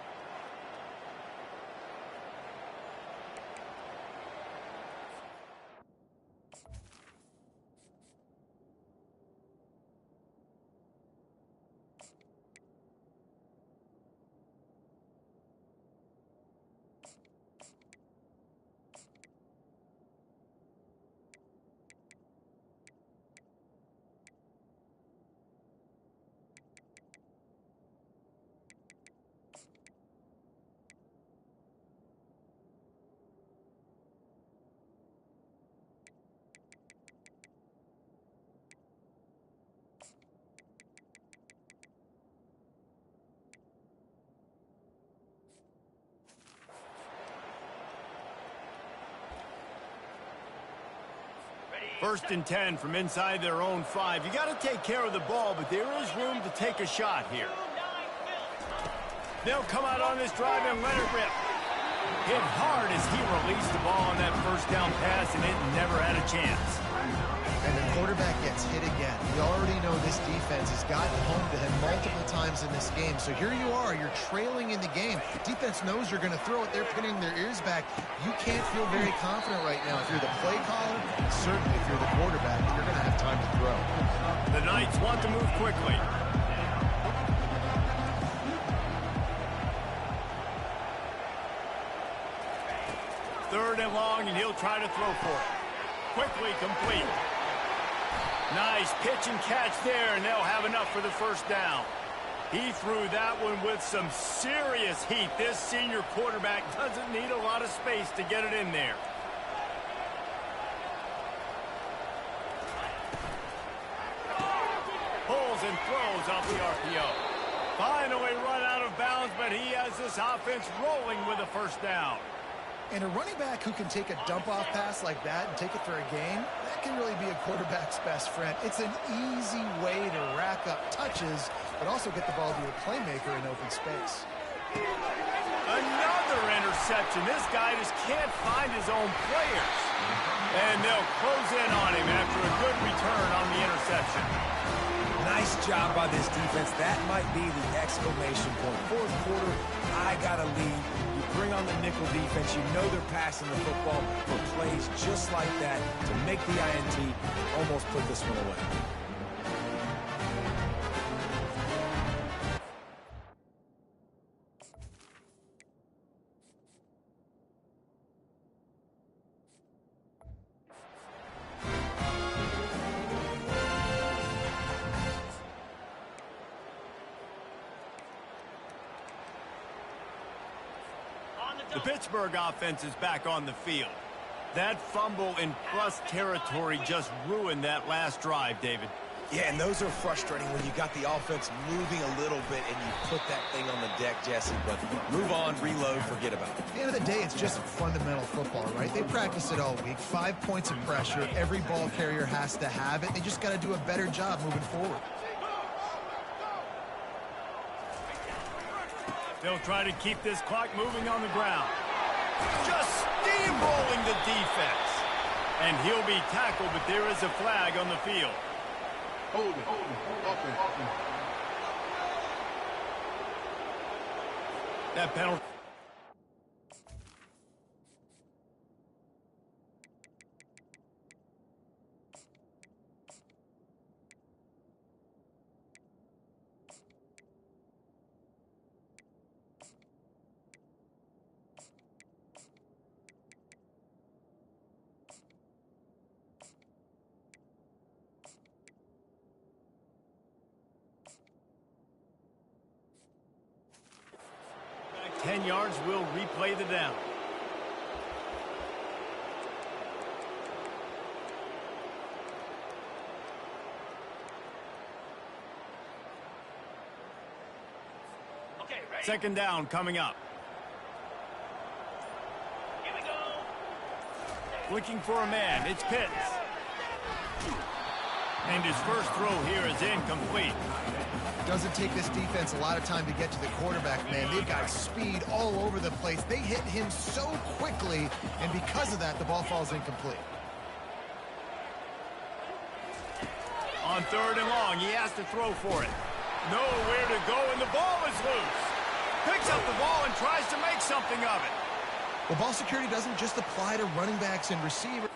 First and 10 from inside their own 5. You got to take care of the ball, but there is room to take a shot here. They'll come out on this drive and let it rip. Hit hard as he released the ball on that first down pass, and it never had a chance. And the quarterback gets hit again. We already know this defense has gotten home to him multiple times in this game. So here you are, you're trailing in the game. Defense knows you're going to throw it. They're pinning their ears back. You can't feel very confident right now. If you're the play caller, certainly if you're the quarterback, you're going to have time to throw. The Knights want to move quickly. Third and long, and he'll try to throw for it. Quickly complete. Nice pitch and catch there, and they'll have enough for the first down. He threw that one with some serious heat. This senior quarterback doesn't need a lot of space to get it in there. Pulls and throws off the RPO. Finally run out of bounds, but he has this offense rolling with a first down. And a running back who can take a dump-off pass like that and take it for a gain, that can really be a quarterback's best friend. It's an easy way to rack up touches, but also get the ball to a playmaker in open space. Another interception. This guy just can't find his own players. And they'll close in on him after a good return on the interception. Nice job by this defense. That might be the exclamation point. Fourth quarter, I got a lead. You bring on the nickel defense. You know they're passing the football for plays just like that to make the INT, almost put this one away. The Pittsburgh offense is back on the field. That fumble in plus territory just ruined that last drive, David. Yeah, and those are frustrating when you got the offense moving a little bit and you put that thing on the deck, Jesse. But move on, reload, forget about it. At the end of the day, it's just fundamental football, right? They practice it all week. 5 points of pressure. Every ball carrier has to have it. They just got to do a better job moving forward. They'll try to keep this clock moving on the ground. Just steamrolling the defense. And he'll be tackled, but there is a flag on the field. Hold it. Offense. That penalty. Back 10 yards, will replay the down. Okay, ready? Second down coming up. Here we go. Looking for a man. It's Pitts. And his first throw here is incomplete. Doesn't take this defense a lot of time to get to the quarterback, man. They've got speed all over the place. They hit him so quickly, and because of that, the ball falls incomplete. On 3rd and long, he has to throw for it. Nowhere to go, and the ball is loose. Picks up the ball and tries to make something of it. Well, ball security doesn't just apply to running backs and receivers.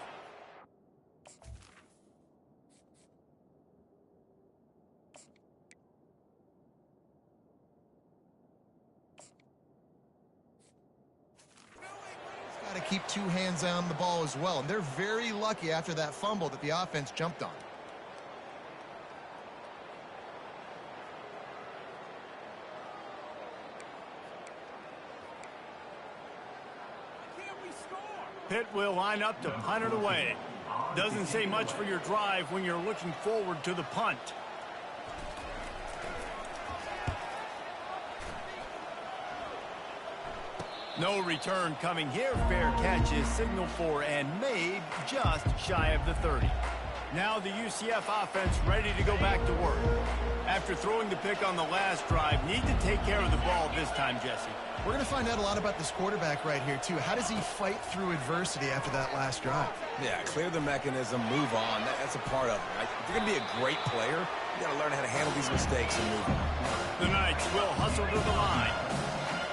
Got to keep 2 hands on the ball as well, and they're very lucky after that fumble that the offense jumped on. Pitt will line up to punt it away. Doesn't say much for your drive when you're looking forward to the punt. No return coming here. Fair catch is signaled for and made just shy of the 30. Now the UCF offense ready to go back to work. After throwing the pick on the last drive, need to take care of the ball this time, Jesse. We're going to find out a lot about this quarterback right here, too. How does he fight through adversity after that last drive? Yeah, clear the mechanism, move on. That's a part of it, right? If you're going to be a great player, you got to learn how to handle these mistakes and move on. The Knights will hustle to the line.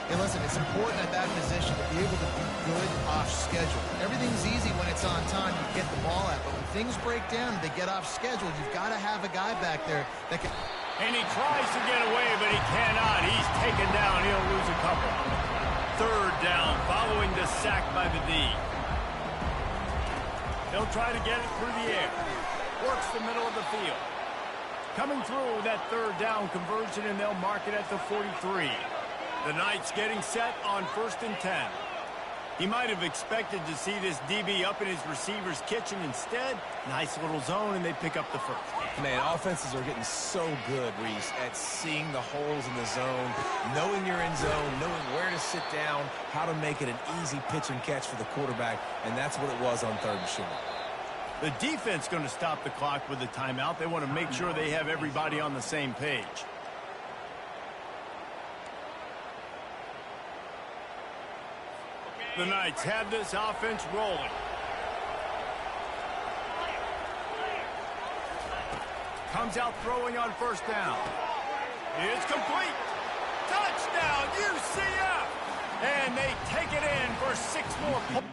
Hey, listen, it's important at that position to be able to be good off schedule. Everything's easy when it's on time, you get the ball out. But when things break down and they get off schedule, you've got to have a guy back there that can... And he tries to get away, but he cannot. He's taken down. He'll lose a couple. 3rd down following the sack by the D. He'll try to get it through the air. Works the middle of the field. Coming through that 3rd down conversion, and they'll mark it at the 43. The Knights getting set on 1st and 10. He might have expected to see this DB up in his receiver's kitchen. Instead, nice little zone, and they pick up the first. Man, offenses are getting so good, Reese, at seeing the holes in the zone, knowing you're in zone, knowing where to sit down, how to make it an easy pitch and catch for the quarterback, and that's what it was on 3rd and short. The defense going to stop the clock with a timeout. They want to make sure they have everybody on the same page. The Knights have this offense rolling. Comes out throwing on 1st down. It's complete. Touchdown, UCF! And they take it in for 6 more points.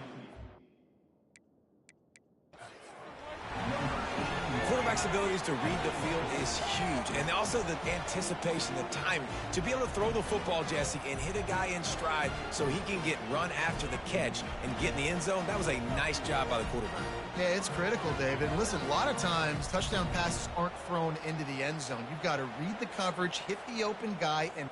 Quarterback's abilities to read the field is huge, and also the anticipation, the timing. To be able to throw the football, Jesse, and hit a guy in stride so he can get run after the catch and get in the end zone, that was a nice job by the quarterback. Yeah, it's critical, David. Listen, a lot of times touchdown passes aren't thrown into the end zone. You've got to read the coverage, hit the open guy, and...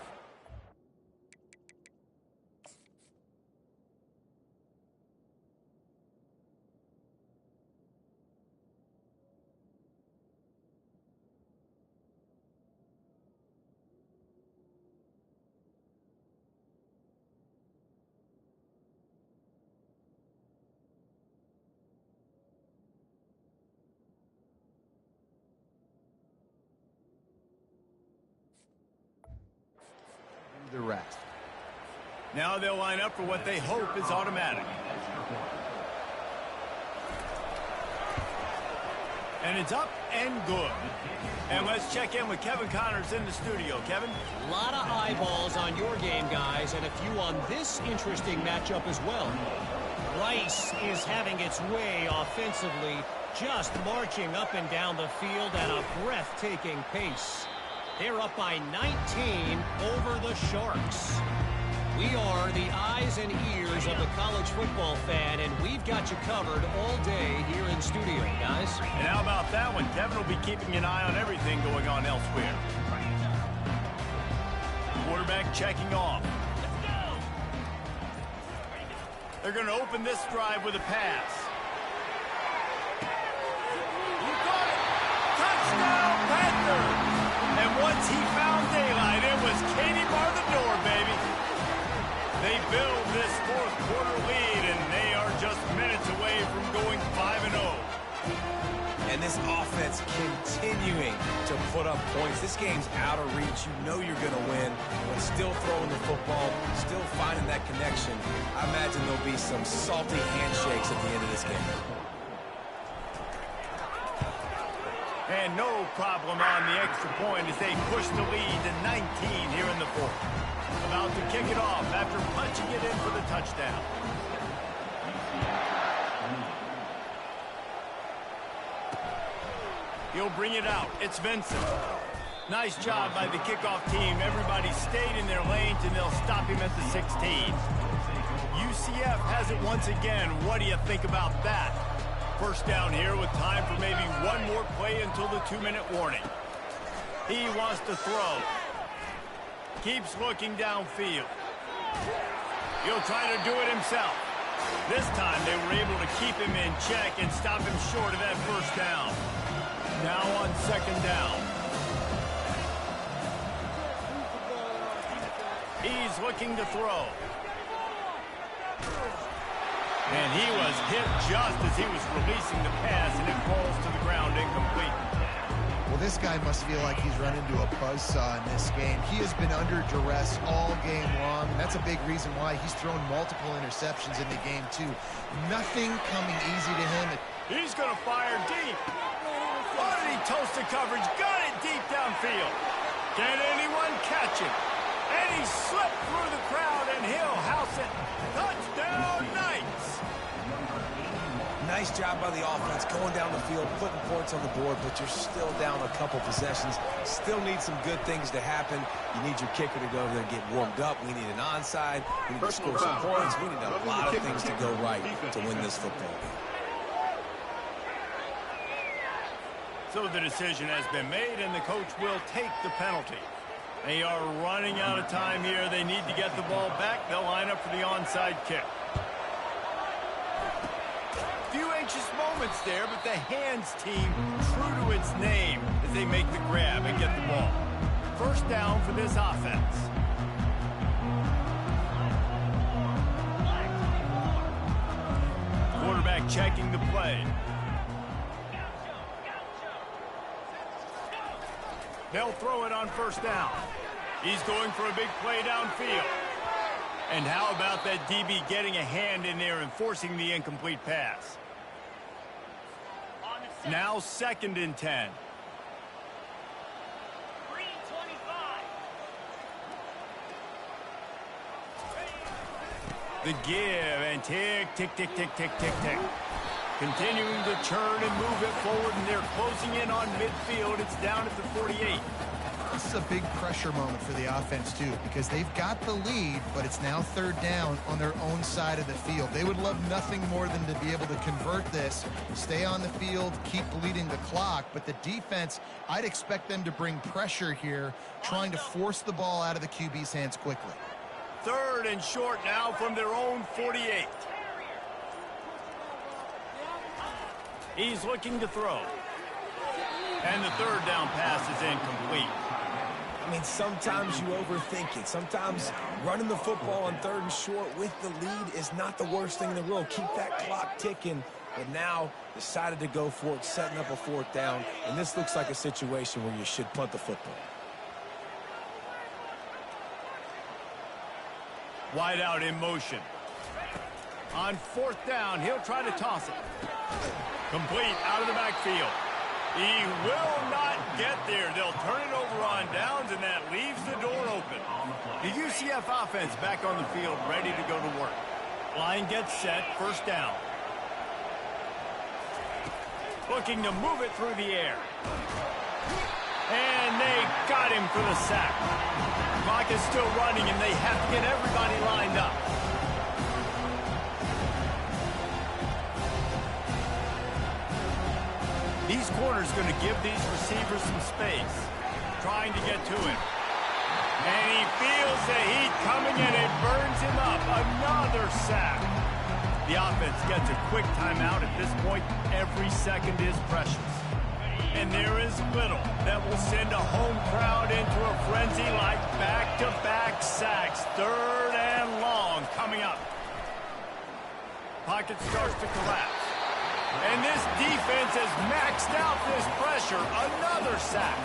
the rest. Now they'll line up for what they hope is automatic. And it's up and good. And let's check in with Kevin Connors in the studio. Kevin? A lot of eyeballs on your game, guys, and a few on this interesting matchup as well. Rice is having its way offensively, just marching up and down the field at a breathtaking pace. They're up by 19 over the Sharks. We are the eyes and ears of the college football fan, and we've got you covered all day here in studio, guys. And how about that one? Kevin will be keeping an eye on everything going on elsewhere. Quarterback checking off. They're going to open this drive with a pass. He caught it! Touchdown, Panthers! And once he found daylight, it was Katie bar the door, baby. They build this 4th quarter lead, and they are just minutes away from going this offense continuing to put up points. This game's out of reach. You know you're going to win, but still throwing the football, still finding that connection. I imagine there'll be some salty handshakes at the end of this game. And no problem on the extra point as they push the lead to 19 here in the fourth. About to kick it off after punching it in for the touchdown. He'll bring it out. It's Vincent. Nice job by the kickoff team. Everybody stayed in their lanes, and they'll stop him at the 16. UCF has it once again. What do you think about that? First down here with time for maybe one more play until the 2-minute warning. He wants to throw. Keeps looking downfield. He'll try to do it himself. This time they were able to keep him in check and stop him short of that first down. Now on second down. He's looking to throw. And he was hit just as he was releasing the pass, and it falls to the ground incomplete. Well, this guy must feel like he's run into a buzzsaw in this game. He has been under duress all game long, and that's a big reason why he's thrown multiple interceptions in the game, too. Nothing coming easy to him. He's going to fire deep. Oh, did he toast the coverage? Got it deep downfield. Can anyone catch him? And he slipped through the crowd, and he'll house it. Touchdown, Knights! Nice job by the offense going down the field, putting points on the board, but you're still down a couple possessions. Still need some good things to happen. You need your kicker to go over there and get warmed up. We need an onside. We need to score some points. We need a lot of things to go right to win this football game. So the decision has been made, and the coach will take the penalty. They are running out of time here. They need to get the ball back. They'll line up for the onside kick. Few anxious moments there, but the hands team true to its name as they make the grab and get the ball. First down for this offense. Quarterback checking the play. They'll throw it on first down. He's going for a big play downfield. And how about that DB getting a hand in there and forcing the incomplete pass? Now 2nd and 10. The give and tick, tick, tick, tick, tick, tick, tick. Continuing to turn and move it forward, and they're closing in on midfield. It's down at the 48. This is a big pressure moment for the offense, too, because they've got the lead, but it's now 3rd down on their own side of the field. They would love nothing more than to be able to convert this, stay on the field, keep bleeding the clock. But the defense, I'd expect them to bring pressure here, trying to force the ball out of the QB's hands quickly. 3rd and short now from their own 48. He's looking to throw. And the 3rd down pass is incomplete. I mean, sometimes you overthink it. Sometimes running the football on 3rd and short with the lead is not the worst thing in the world. Keep that clock ticking. But now decided to go for it, setting up a 4th down. And this looks like a situation where you should punt the football. Wide out in motion. On 4th down, he'll try to toss it. Complete out of the backfield. He will not get there. They'll turn it over on downs, and that leaves the door open. The UCF offense back on the field, ready to go to work. Line gets set, 1st down. Looking to move it through the air. And they got him for the sack. Clock is still running, and they have to get everybody lined up. These corners going to give these receivers some space, trying to get to him. And he feels the heat coming, and it burns him up. Another sack. The offense gets a quick timeout. At this point, every second is precious. And there is little that will send a home crowd into a frenzy like back-to-back sacks. 3rd and long coming up. Pocket starts to collapse. And this defense has maxed out this pressure. Another sack.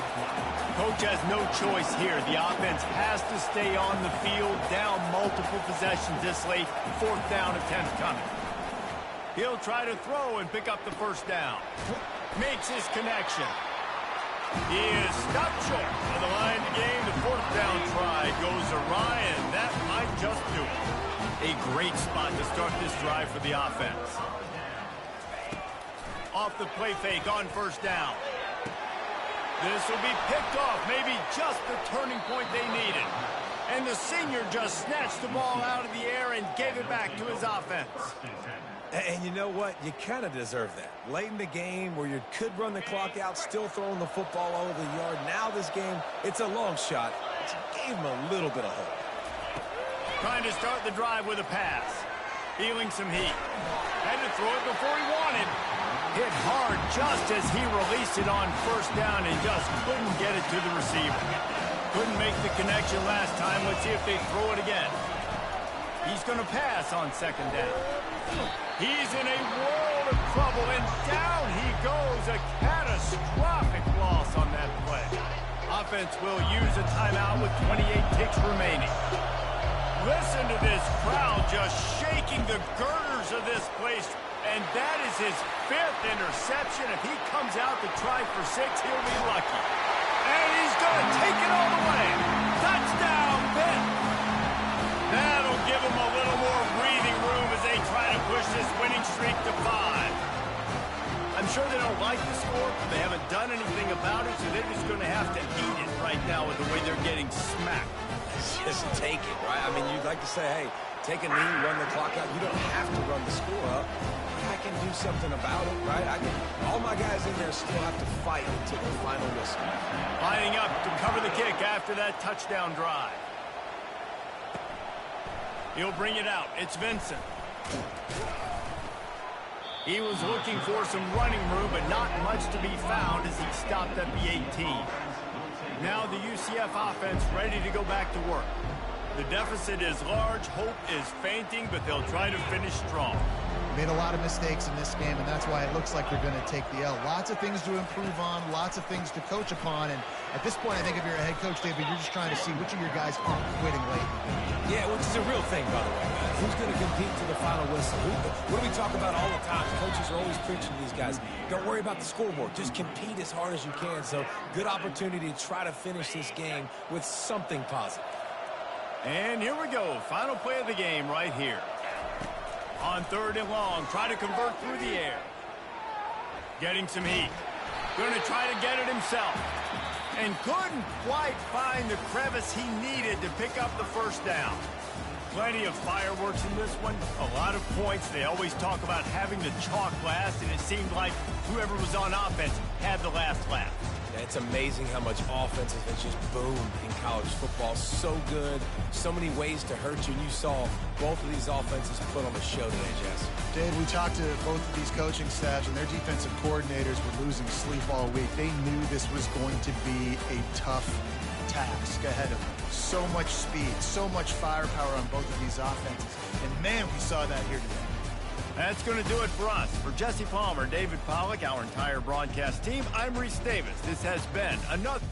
Coach has no choice here. The offense has to stay on the field, down multiple possessions this late. 4th down attempt coming. He'll try to throw and pick up the first down. Makes his connection. He is stopped short of the line to gain. The 4th down try goes awry, and that might just do it. A great spot to start this drive for the offense. Off the play fake on 1st down. This will be picked off, maybe just the turning point they needed. And the senior just snatched the ball out of the air and gave it back to his offense. And you know what? You kind of deserve that. Late in the game where you could run the clock out, still throwing the football all over the yard. Now this game, it's a long shot. It gave him a little bit of hope. Trying to start the drive with a pass. Feeling some heat. Had to throw it before he wanted. Hit hard just as he released it on 1st down and just couldn't get it to the receiver. Couldn't make the connection last time. Let's see if they throw it again. He's going to pass on 2nd down. He's in a world of trouble, and down he goes. A catastrophic loss on that play. Offense will use a timeout with 28 ticks remaining. Listen to this crowd just shaking the girders of this place. And that is his 5th interception. If he comes out to try for 6, he'll be lucky. And he's going to take it all the way. Touchdown, Pitt. That'll give him a little more breathing room as they try to push this winning streak to 5. I'm sure they don't like the score, but they haven't done anything about it, so they're just going to have to eat it right now with the way they're getting smacked. Just take it, right? I mean, you'd like to say, hey, take a knee, run the clock out. You don't have to run the score up. I can do something about it, right? All my guys in there still have to fight until the final whistle. Lining up to cover the kick after that touchdown drive. He'll bring it out. It's Vincent. He was looking for some running room, but not much to be found as he stopped at the 18. Now the UCF offense ready to go back to work. The deficit is large, hope is fainting, but they'll try to finish strong. Made a lot of mistakes in this game, and that's why it looks like they're going to take the L. Lots of things to improve on, lots of things to coach upon, and at this point, I think if you're a head coach, David, you're just trying to see which of your guys aren't quitting late. Yeah, which is a real thing, by the way, guys. Who's going to compete to the final whistle? What do we talk about all the time? Coaches are always preaching to these guys. Don't worry about the scoreboard. Just compete as hard as you can. So, good opportunity to try to finish this game with something positive. And here we go. Final play of the game right here. On 3rd and long, try to convert through the air. Getting some heat. Going to try to get it himself. And couldn't quite find the crevice he needed to pick up the 1st down. Plenty of fireworks in this one. A lot of points. They always talk about having the chalk last, and it seemed like whoever was on offense had the last laugh. It's amazing how much offense has just boomed in college football. So good, so many ways to hurt you. And you saw both of these offenses put on the show today, Jess. Dave, we talked to both of these coaching staffs, and their defensive coordinators were losing sleep all week. They knew this was going to be a tough task ahead of them. So much speed, so much firepower on both of these offenses. And, man, we saw that here today. That's going to do it for us. For Jesse Palmer, David Pollack, our entire broadcast team, I'm Reese Davis. This has been another...